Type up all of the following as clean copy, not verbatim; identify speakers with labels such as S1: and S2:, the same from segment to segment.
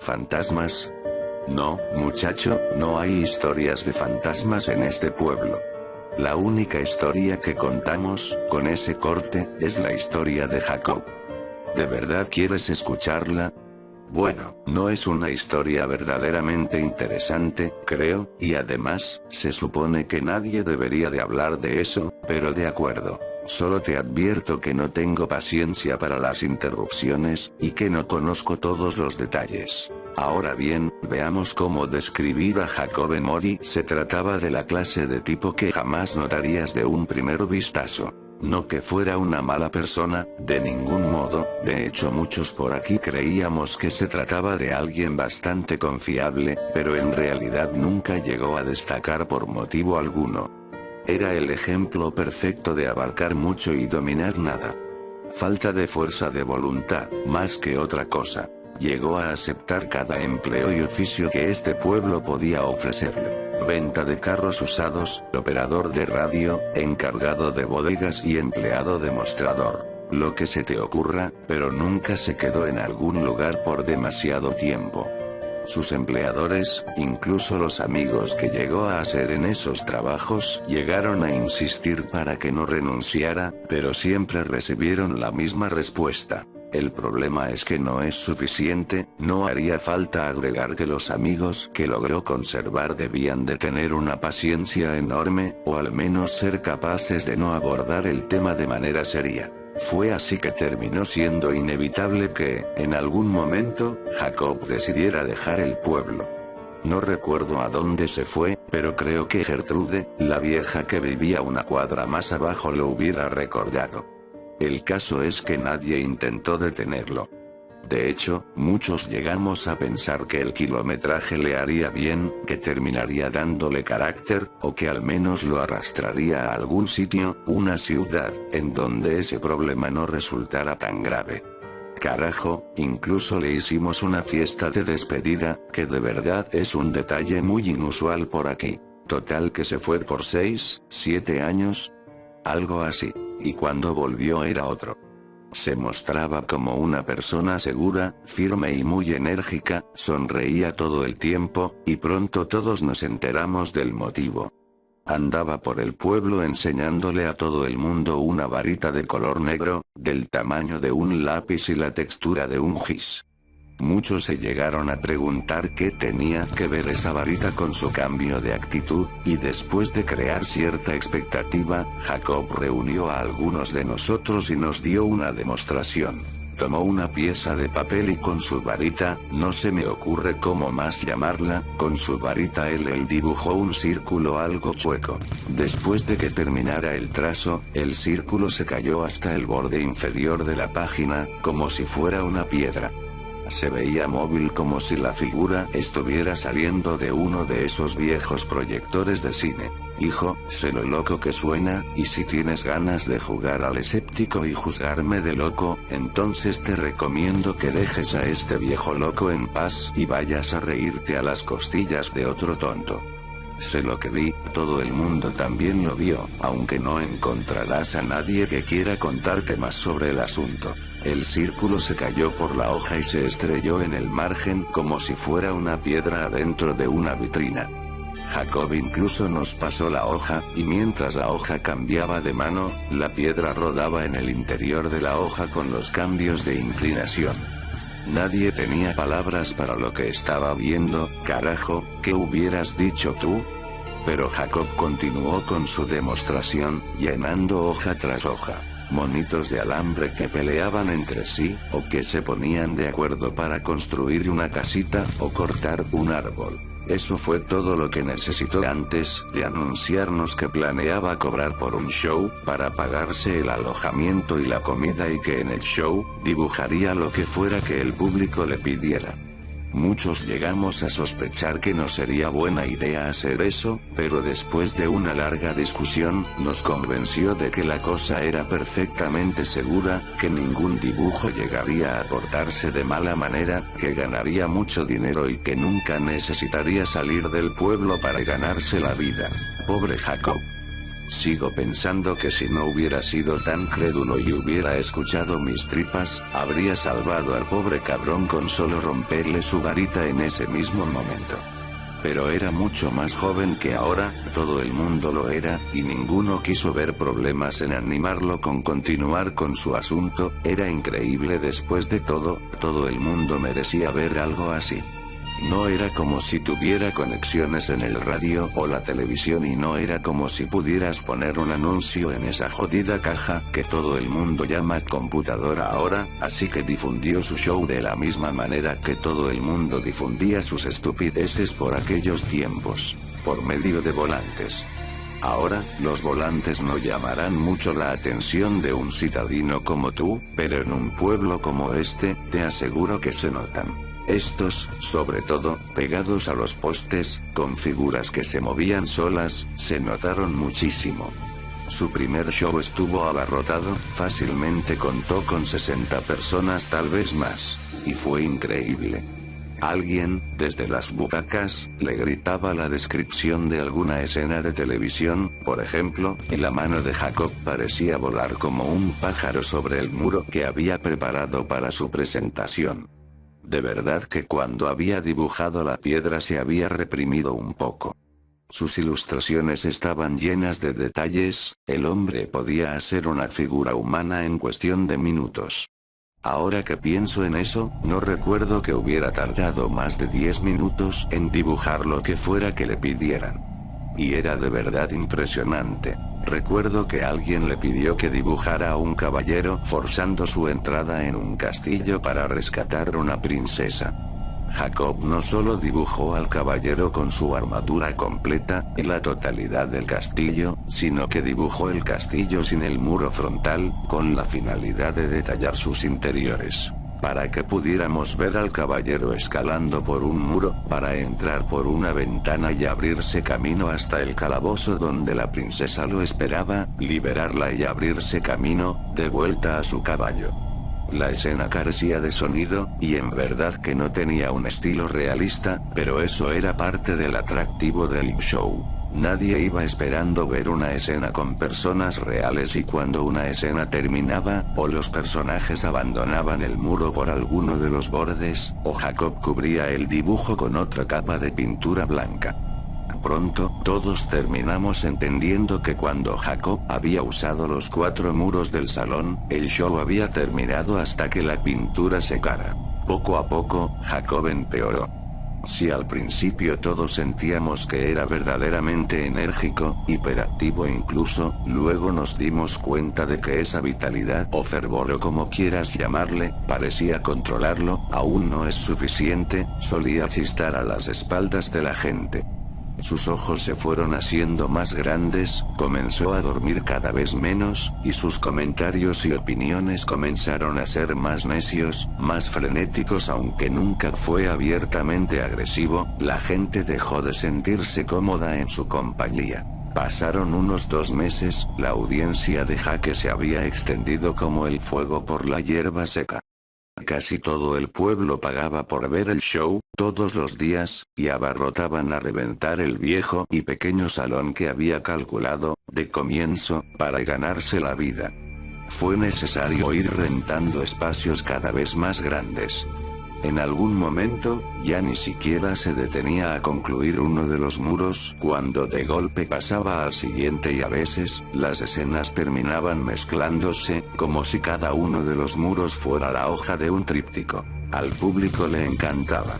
S1: ¿Fantasmas? No, muchacho, no hay historias de fantasmas en este pueblo. La única historia que contamos, con ese corte, es la historia de Jacob. ¿De verdad quieres escucharla? Bueno, no es una historia verdaderamente interesante, creo, y además, se supone que nadie debería de hablar de eso, pero de acuerdo. Solo te advierto que no tengo paciencia para las interrupciones, y que no conozco todos los detalles. Ahora bien, veamos cómo describir a Jacob Emory. Se trataba de la clase de tipo que jamás notarías de un primer vistazo. No que fuera una mala persona, de ningún modo, de hecho muchos por aquí creíamos que se trataba de alguien bastante confiable, pero en realidad nunca llegó a destacar por motivo alguno. Era el ejemplo perfecto de abarcar mucho y dominar nada. Falta de fuerza de voluntad, más que otra cosa. Llegó a aceptar cada empleo y oficio que este pueblo podía ofrecerle. Venta de carros usados, operador de radio, encargado de bodegas y empleado de mostrador. Lo que se te ocurra, pero nunca se quedó en algún lugar por demasiado tiempo. Sus empleadores, incluso los amigos que llegó a hacer en esos trabajos, llegaron a insistir para que no renunciara, pero siempre recibieron la misma respuesta. El problema es que no es suficiente, no haría falta agregar que los amigos que logró conservar debían de tener una paciencia enorme, o al menos ser capaces de no abordar el tema de manera seria. Fue así que terminó siendo inevitable que, en algún momento, Jacob decidiera dejar el pueblo. No recuerdo a dónde se fue, pero creo que Gertrude, la vieja que vivía una cuadra más abajo, lo hubiera recordado. El caso es que nadie intentó detenerlo. De hecho, muchos llegamos a pensar que el kilometraje le haría bien, que terminaría dándole carácter, o que al menos lo arrastraría a algún sitio, una ciudad, en donde ese problema no resultara tan grave. Carajo, incluso le hicimos una fiesta de despedida, que de verdad es un detalle muy inusual por aquí. Total que se fue por 6, 7 años. Algo así. Y cuando volvió era otro. Se mostraba como una persona segura, firme y muy enérgica, sonreía todo el tiempo, y pronto todos nos enteramos del motivo. Andaba por el pueblo enseñándole a todo el mundo una varita de color negro, del tamaño de un lápiz y la textura de un gis. Muchos se llegaron a preguntar qué tenía que ver esa varita con su cambio de actitud, y después de crear cierta expectativa, Jacob reunió a algunos de nosotros y nos dio una demostración. Tomó una pieza de papel y con su varita, no se me ocurre cómo más llamarla, con su varita él dibujó un círculo algo chueco. Después de que terminara el trazo, el círculo se cayó hasta el borde inferior de la página, como si fuera una piedra. Se veía móvil como si la figura estuviera saliendo de uno de esos viejos proyectores de cine. Hijo, sé lo loco que suena, y si tienes ganas de jugar al escéptico y juzgarme de loco, entonces te recomiendo que dejes a este viejo loco en paz y vayas a reírte a las costillas de otro tonto. Sé lo que vi, todo el mundo también lo vio, aunque no encontrarás a nadie que quiera contarte más sobre el asunto. El círculo se cayó por la hoja y se estrelló en el margen como si fuera una piedra adentro de una vitrina. Jacob incluso nos pasó la hoja, y mientras la hoja cambiaba de mano, la piedra rodaba en el interior de la hoja con los cambios de inclinación. Nadie tenía palabras para lo que estaba viendo. Carajo, ¿qué hubieras dicho tú? Pero Jacob continuó con su demostración, llenando hoja tras hoja. Monitos de alambre que peleaban entre sí, o que se ponían de acuerdo para construir una casita, o cortar un árbol. Eso fue todo lo que necesitó antes de anunciarnos que planeaba cobrar por un show, para pagarse el alojamiento y la comida y que en el show, dibujaría lo que fuera que el público le pidiera. Muchos llegamos a sospechar que no sería buena idea hacer eso, pero después de una larga discusión, nos convenció de que la cosa era perfectamente segura, que ningún dibujo llegaría a portarse de mala manera, que ganaría mucho dinero y que nunca necesitaría salir del pueblo para ganarse la vida. Pobre Jacob. Sigo pensando que si no hubiera sido tan crédulo y hubiera escuchado mis tripas, habría salvado al pobre cabrón con solo romperle su varita en ese mismo momento. Pero era mucho más joven que ahora, todo el mundo lo era, y ninguno quiso ver problemas en animarlo con continuar con su asunto. Era increíble. Después de todo el mundo merecía ver algo así. No era como si tuviera conexiones en el radio o la televisión y no era como si pudieras poner un anuncio en esa jodida caja que todo el mundo llama computadora ahora, así que difundió su show de la misma manera que todo el mundo difundía sus estupideces por aquellos tiempos, por medio de volantes. Ahora, los volantes no llamarán mucho la atención de un citadino como tú, pero en un pueblo como este, te aseguro que se notan. Estos, sobre todo, pegados a los postes, con figuras que se movían solas, se notaron muchísimo. Su primer show estuvo abarrotado, fácilmente contó con 60 personas, tal vez más, y fue increíble. Alguien, desde las butacas, le gritaba la descripción de alguna escena de televisión, por ejemplo, y la mano de Jacob parecía volar como un pájaro sobre el muro que había preparado para su presentación. De verdad que cuando había dibujado la piedra se había reprimido un poco. Sus ilustraciones estaban llenas de detalles, el hombre podía hacer una figura humana en cuestión de minutos. Ahora que pienso en eso, no recuerdo que hubiera tardado más de 10 minutos en dibujar lo que fuera que le pidieran. Y era de verdad impresionante. Recuerdo que alguien le pidió que dibujara a un caballero forzando su entrada en un castillo para rescatar una princesa. Jacob no solo dibujó al caballero con su armadura completa y la totalidad del castillo, sino que dibujó el castillo sin el muro frontal, con la finalidad de detallar sus interiores, para que pudiéramos ver al caballero escalando por un muro, para entrar por una ventana y abrirse camino hasta el calabozo donde la princesa lo esperaba, liberarla y abrirse camino, de vuelta a su caballo. La escena carecía de sonido, y en verdad que no tenía un estilo realista, pero eso era parte del atractivo del show. Nadie iba esperando ver una escena con personas reales y cuando una escena terminaba, o los personajes abandonaban el muro por alguno de los bordes, o Jacob cubría el dibujo con otra capa de pintura blanca. Pronto, todos terminamos entendiendo que cuando Jacob había usado los 4 muros del salón, el show había terminado hasta que la pintura secara. Poco a poco, Jacob empeoró. Si al principio todos sentíamos que era verdaderamente enérgico, hiperactivo incluso, luego nos dimos cuenta de que esa vitalidad o fervor o como quieras llamarle, parecía controlarlo, aún no es suficiente, solía chistar a las espaldas de la gente. Sus ojos se fueron haciendo más grandes, comenzó a dormir cada vez menos, y sus comentarios y opiniones comenzaron a ser más necios, más frenéticos. Aunque nunca fue abiertamente agresivo, la gente dejó de sentirse cómoda en su compañía. Pasaron unos 2 meses, la audiencia de Jaque se había extendido como el fuego por la hierba seca. Casi todo el pueblo pagaba por ver el show, todos los días, y abarrotaban a reventar el viejo y pequeño salón que había calculado, de comienzo, para ganarse la vida. Fue necesario ir rentando espacios cada vez más grandes. En algún momento, ya ni siquiera se detenía a concluir uno de los muros, cuando de golpe pasaba al siguiente y a veces, las escenas terminaban mezclándose, como si cada uno de los muros fuera la hoja de un tríptico. Al público le encantaba.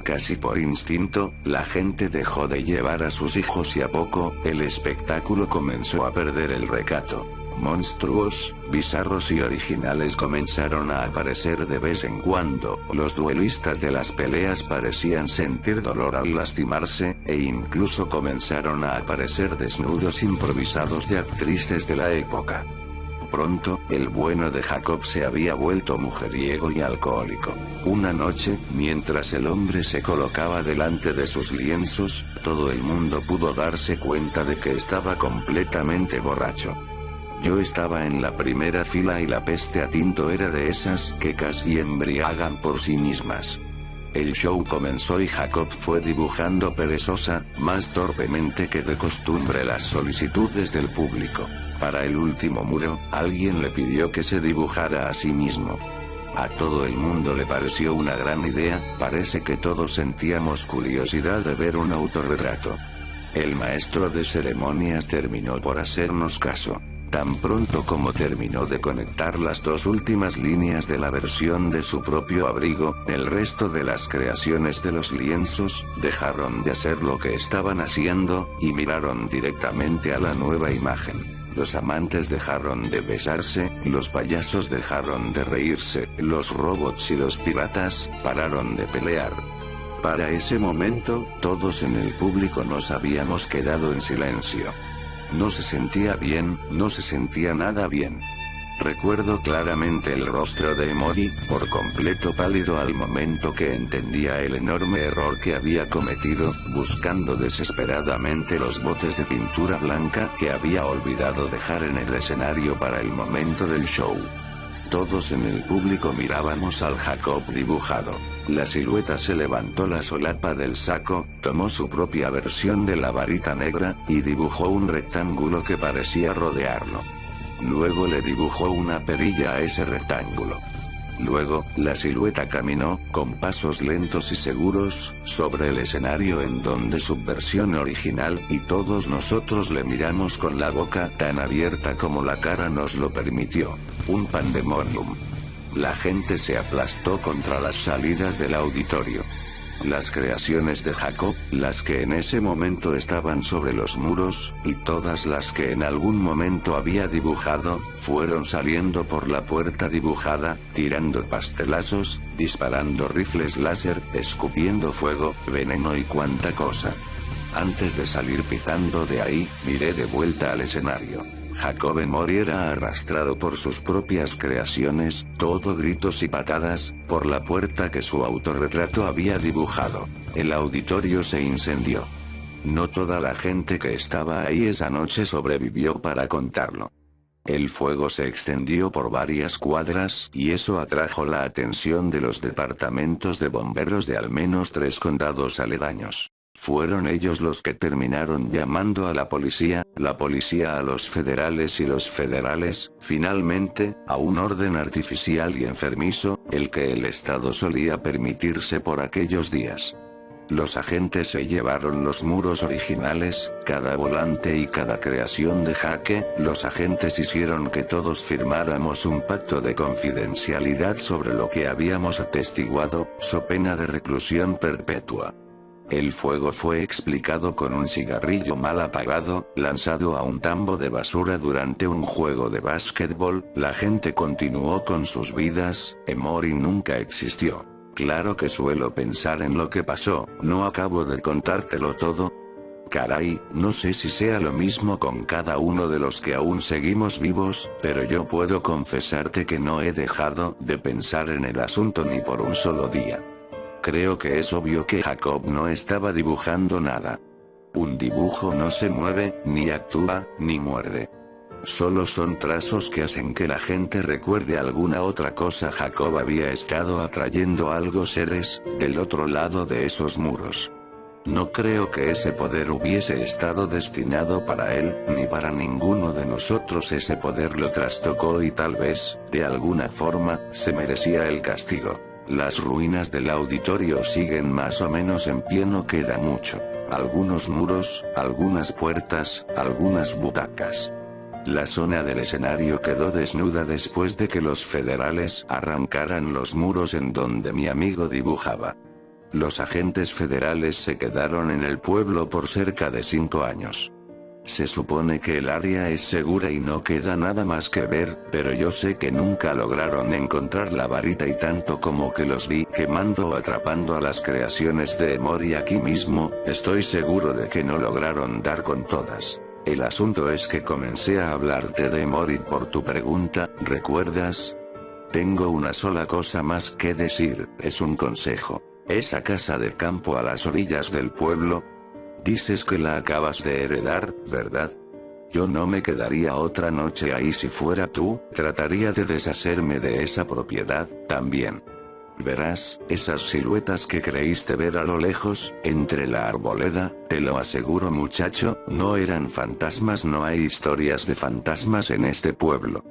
S1: Casi por instinto, la gente dejó de llevar a sus hijos y a poco, el espectáculo comenzó a perder el recato. Monstruos, bizarros y originales comenzaron a aparecer de vez en cuando. Los duelistas de las peleas parecían sentir dolor al lastimarse, e incluso comenzaron a aparecer desnudos improvisados de actrices de la época. Pronto, el bueno de Jacob se había vuelto mujeriego y alcohólico. Una noche, mientras el hombre se colocaba delante de sus lienzos, todo el mundo pudo darse cuenta de que estaba completamente borracho. Yo estaba en la primera fila y la peste a tinto era de esas que casi embriagan por sí mismas. El show comenzó y Jacob fue dibujando perezosa, más torpemente que de costumbre, las solicitudes del público. Para el último muro, alguien le pidió que se dibujara a sí mismo. A todo el mundo le pareció una gran idea, parece que todos sentíamos curiosidad de ver un autorretrato. El maestro de ceremonias terminó por hacernos caso. Tan pronto como terminó de conectar las dos últimas líneas de la versión de su propio abrigo, el resto de las creaciones de los lienzos dejaron de hacer lo que estaban haciendo, y miraron directamente a la nueva imagen. Los amantes dejaron de besarse, los payasos dejaron de reírse, los robots y los piratas pararon de pelear. Para ese momento, todos en el público nos habíamos quedado en silencio. No se sentía bien, no se sentía nada bien. Recuerdo claramente el rostro de Emory, por completo pálido al momento que entendía el enorme error que había cometido, buscando desesperadamente los botes de pintura blanca que había olvidado dejar en el escenario para el momento del show. Todos en el público mirábamos al Jacob dibujado. La silueta se levantó la solapa del saco, tomó su propia versión de la varita negra, y dibujó un rectángulo que parecía rodearlo. Luego le dibujó una perilla a ese rectángulo. Luego, la silueta caminó, con pasos lentos y seguros, sobre el escenario en donde su versión original, y todos nosotros le miramos con la boca tan abierta como la cara nos lo permitió. Un pandemonium. La gente se aplastó contra las salidas del auditorio. Las creaciones de Jacob, las que en ese momento estaban sobre los muros, y todas las que en algún momento había dibujado, fueron saliendo por la puerta dibujada, tirando pastelazos, disparando rifles láser, escupiendo fuego, veneno y cuanta cosa. Antes de salir pitando de ahí, miré de vuelta al escenario. Jacob Emory era arrastrado por sus propias creaciones, todo gritos y patadas, por la puerta que su autorretrato había dibujado. El auditorio se incendió. No toda la gente que estaba ahí esa noche sobrevivió para contarlo. El fuego se extendió por varias cuadras, y eso atrajo la atención de los departamentos de bomberos de al menos 3 condados aledaños. Fueron ellos los que terminaron llamando a la policía a los federales y los federales, finalmente, a un orden artificial y enfermizo, el que el Estado solía permitirse por aquellos días. Los agentes se llevaron los muros originales, cada volante y cada creación de Jaque. Los agentes hicieron que todos firmáramos un pacto de confidencialidad sobre lo que habíamos atestiguado, so pena de reclusión perpetua. El fuego fue explicado con un cigarrillo mal apagado, lanzado a un tambo de basura durante un juego de básquetbol. La gente continuó con sus vidas, Emory nunca existió. Claro que suelo pensar en lo que pasó, ¿no acabo de contártelo todo? Caray, no sé si sea lo mismo con cada uno de los que aún seguimos vivos, pero yo puedo confesarte que no he dejado de pensar en el asunto ni por un solo día. Creo que es obvio que Jacob no estaba dibujando nada. Un dibujo no se mueve, ni actúa, ni muerde. Solo son trazos que hacen que la gente recuerde alguna otra cosa. Jacob había estado atrayendo algo, seres, del otro lado de esos muros. No creo que ese poder hubiese estado destinado para él, ni para ninguno de nosotros. Ese poder lo trastocó y tal vez, de alguna forma, se merecía el castigo. Las ruinas del auditorio siguen más o menos en pie, no queda mucho. Algunos muros, algunas puertas, algunas butacas. La zona del escenario quedó desnuda después de que los federales arrancaran los muros en donde mi amigo dibujaba. Los agentes federales se quedaron en el pueblo por cerca de 5 años. Se supone que el área es segura y no queda nada más que ver, pero yo sé que nunca lograron encontrar la varita y tanto como que los vi quemando o atrapando a las creaciones de Emory aquí mismo, estoy seguro de que no lograron dar con todas. El asunto es que comencé a hablarte de Emory por tu pregunta, ¿recuerdas? Tengo una sola cosa más que decir, es un consejo. Esa casa de campo a las orillas del pueblo, dices que la acabas de heredar, ¿verdad? Yo no me quedaría otra noche ahí si fuera tú, trataría de deshacerme de esa propiedad, también. Verás, esas siluetas que creíste ver a lo lejos, entre la arboleda, te lo aseguro muchacho, no eran fantasmas, no hay historias de fantasmas en este pueblo.